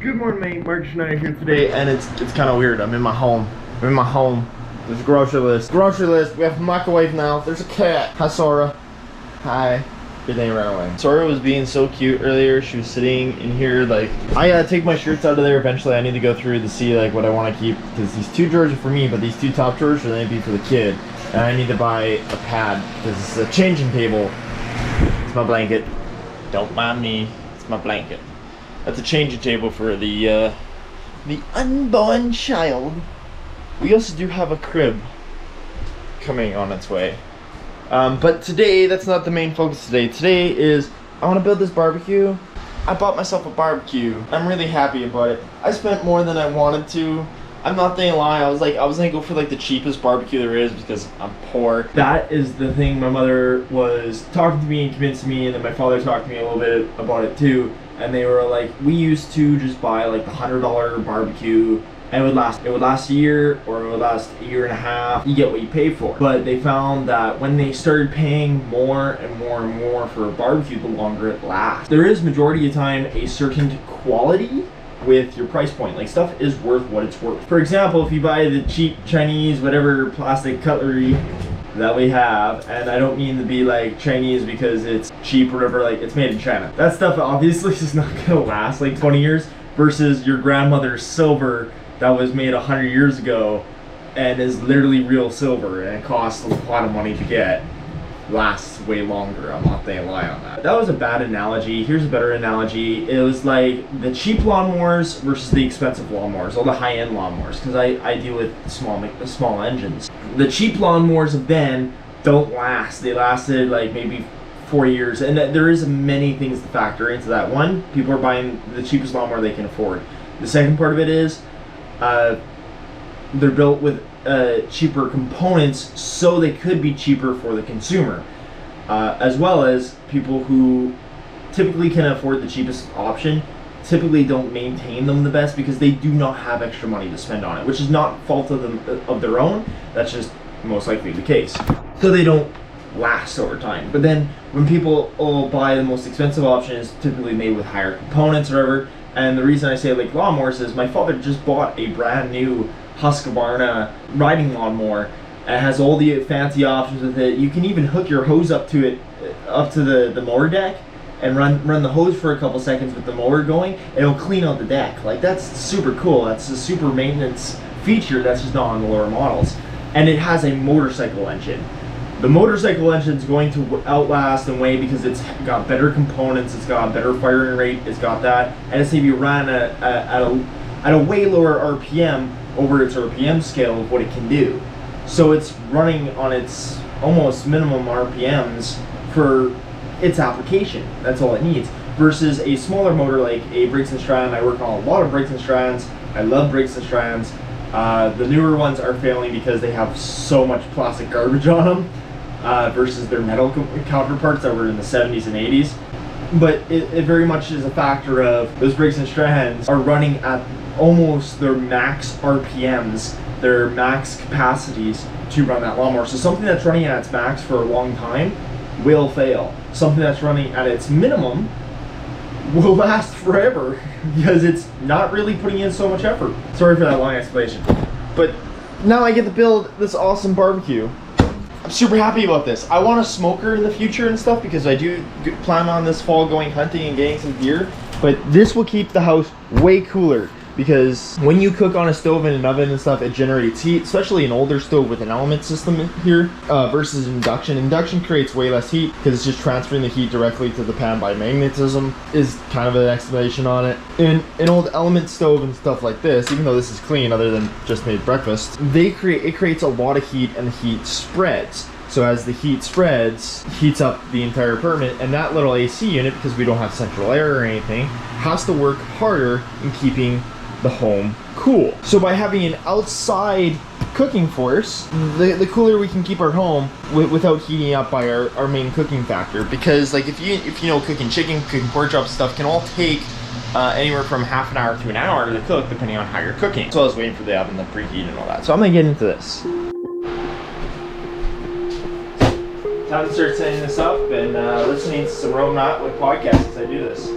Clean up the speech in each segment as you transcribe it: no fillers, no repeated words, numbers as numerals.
Good morning, mate. Mark Schneider here today, and it's kind of weird. I'm in my home. There's a grocery list. We have a microwave now. There's a cat. Hi, Sora. Hi. Good thing ran away. Sora was being so cute earlier. She was sitting in here like, I gotta take my shirts out of there eventually. I need to go through to see like what I want to keep, because these two drawers are for me, but these two top drawers are going to be for the kid. And I need to buy a pad because it's a changing table. It's my blanket. Don't mind me. It's my blanket. That's a changing table for the unborn child. We also do have a crib coming on its way. But today, that's not the main focus today. Today is, I want to build this barbecue. I bought myself a barbecue. I'm really happy about it. I spent more than I wanted to. I'm not gonna lie, I was gonna go for like the cheapest barbecue there is because I'm poor. That is the thing. My mother was talking to me and convincing me, and then my father talked to me a little bit about it too. And they were like, we used to just buy like the $100 barbecue, and it would last a year, or it would last a year and a half. You get what you pay for. But they found that when they started paying more and more and more for a barbecue, the longer it lasts. There is majority of the time a certain quality with your price point. Like, stuff is worth what it's worth. For example, if you buy the cheap Chinese whatever plastic cutlery that we have, and I don't mean to be like Chinese because it's cheap or whatever, like it's made in China. That stuff obviously is not gonna last like 20 years versus your grandmother's silver that was made 100 years ago and is literally real silver and it costs a lot of money to get. Lasts way longer. I'm not gonna lie on that. That was a bad analogy. Here's a better analogy. It was like the cheap lawnmowers versus the expensive lawnmowers, all the high-end lawnmowers, because I deal with small engines. The cheap lawnmowers of then don't last. They lasted like maybe 4 years, and there is many things to factor into that. One, people are buying the cheapest lawnmower they can afford. The second part of it is they're built with cheaper components, so they could be cheaper for the consumer, as well as people who typically can afford the cheapest option typically don't maintain them the best because they do not have extra money to spend on it, which is not fault of them of their own. That's just most likely the case. So they don't last over time. But then when people buy the most expensive option, is typically made with higher components or whatever. And the reason I say like lawnmowers is my father just bought a brand new Husqvarna riding lawnmower. It has all the fancy options with it. You can even hook your hose up to it, up to the mower deck, and run the hose for a couple seconds with the mower going. It'll clean out the deck. Like, that's super cool. That's a super maintenance feature that's just not on the lower models. And it has a motorcycle engine. The motorcycle engine is going to outlast and weigh because it's got better components, it's got better firing rate, it's got that, and it's going to be run at a way lower RPM over its RPM scale of what it can do. So it's running on its almost minimum RPMs for its application. That's all it needs. Versus a smaller motor like a Briggs & Stratton. I work on a lot of Briggs & Strattons. I love Briggs & Strattons. The newer ones are failing because they have so much plastic garbage on them versus their metal counterparts that were in the 70s and 80s. But it very much is a factor of those Briggs & Strattons are running at almost their max RPMs, their max capacities to run that lawnmower. So something that's running at its max for a long time will fail. Something that's running at its minimum will last forever because it's not really putting in so much effort. Sorry for that long explanation. But now I get to build this awesome barbecue. I'm super happy about this. I want a smoker in the future and stuff because I do plan on this fall going hunting and getting some deer. But this will keep the house way cooler because when you cook on a stove and an oven and stuff, it generates heat, especially an older stove with an element system in here versus induction. Induction creates way less heat because it's just transferring the heat directly to the pan by magnetism is kind of an explanation on it. In an old element stove and stuff like this, even though this is clean other than just made breakfast, it creates a lot of heat and the heat spreads. So as the heat spreads, heats up the entire apartment, and that little AC unit, because we don't have central air or anything, has to work harder in keeping the home cool. So by having an outside cooking force, the cooler we can keep our home without heating up by our main cooking factor. Because like if you know, cooking chicken, cooking pork chops stuff can all take anywhere from half an hour to an hour to cook depending on how you're cooking. So I was waiting for the oven to preheat and all that. So I'm gonna get into this. Time to start setting this up and listening to some Rome Not with podcasts as I do this.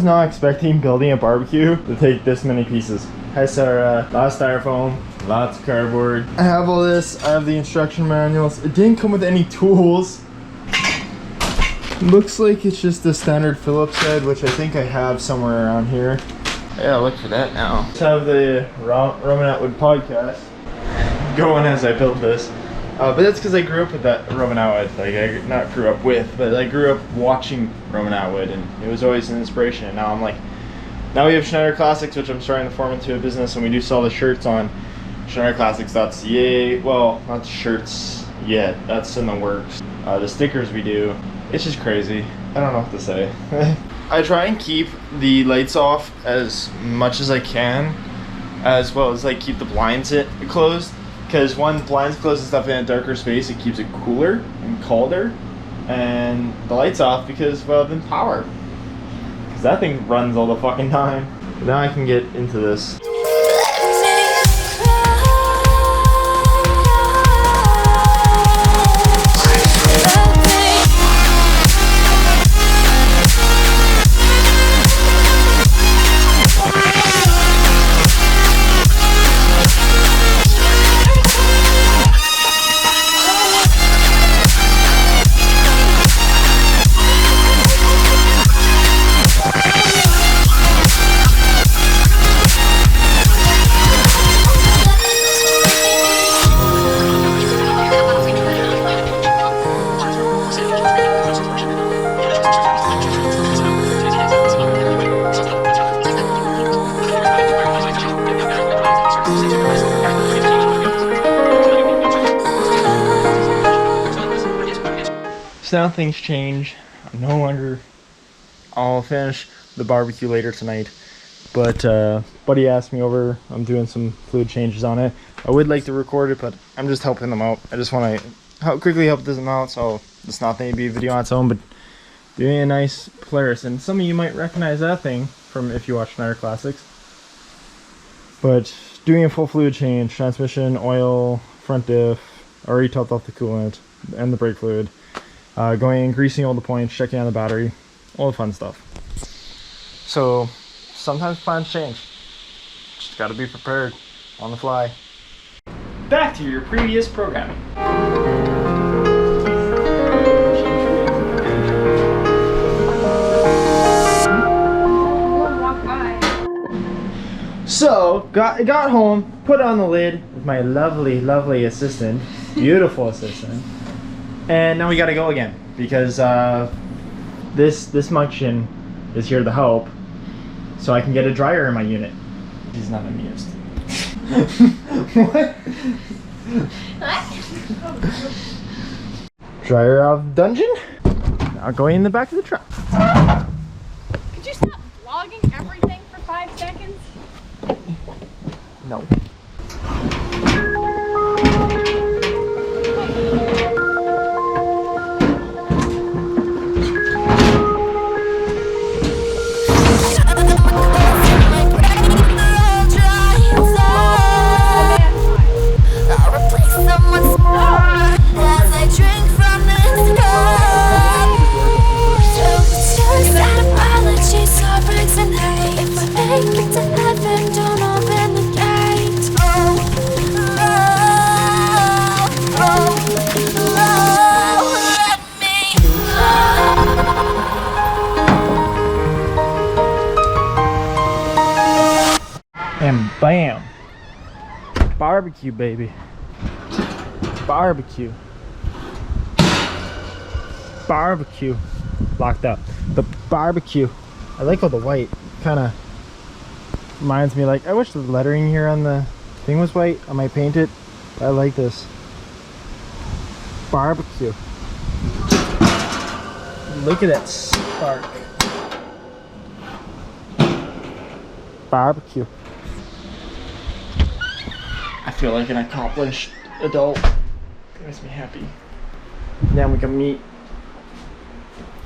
was not expecting building a barbecue to take this many pieces. Hi Sarah, lots of styrofoam, lots of cardboard. I have all this, I have the instruction manuals. It didn't come with any tools. Looks like it's just the standard Phillips head, which I think I have somewhere around here. Yeah, look for that now. Let's have the Roman Atwood podcast going as I built this. But that's because I grew up with that Roman Atwood. Like, I not grew up with, but I grew up watching Roman Atwood, and it was always an inspiration. And now I'm like, now we have Schneider Classics, which I'm starting to form into a business, and we do sell the shirts on SchneiderClassics.ca. Well, not the shirts yet. That's in the works. The stickers we do. It's just crazy. I don't know what to say. I try and keep the lights off as much as I can, as well as like keep the blinds closed. Because when blinds close and stuff in a darker space, it keeps it cooler and colder. And the lights off because, well, then power. Because that thing runs all the fucking time. Now I can get into this. So now things change. No longer, I'll finish the barbecue later tonight, but buddy asked me over. I'm doing some fluid changes on it. I would like to record it, but I'm just helping them out. I just want to quickly help them out, so it's not going to be a video on its own, but doing a nice Polaris. And some of you might recognize that thing from if you watch Schneider Classics. But doing a full fluid change, transmission, oil, front diff, already topped off the coolant and the brake fluid. Going and greasing all the points, checking on the battery, all the fun stuff. So sometimes plans change. Just gotta be prepared on the fly. Back to your previous programming. So got home, put on the lid with my lovely assistant, beautiful assistant. And now we gotta go again because this Munction is here to help, so I can get a dryer in my unit. He's not amused. What? Dryer out of the dungeon. Now going in the back of the truck. Could you stop vlogging everything for 5 seconds? No. And bam, barbecue, baby. Barbecue. Locked up. The barbecue. I like all the white. Kind of reminds me, like, I wish the lettering here on the thing was white. I might paint it. But I like this. Barbecue. Look at that spark. Barbecue. I feel like an accomplished adult. It makes me happy. Now we can meet.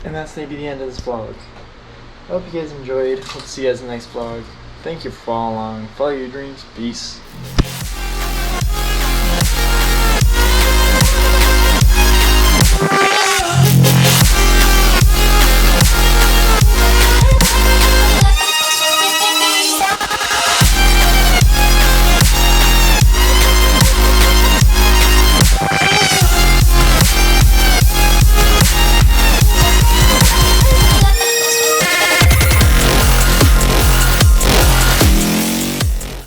And that's maybe the end of this vlog. I hope you guys enjoyed. Hope to see you guys in the next vlog. Thank you for following along. Follow your dreams. Peace.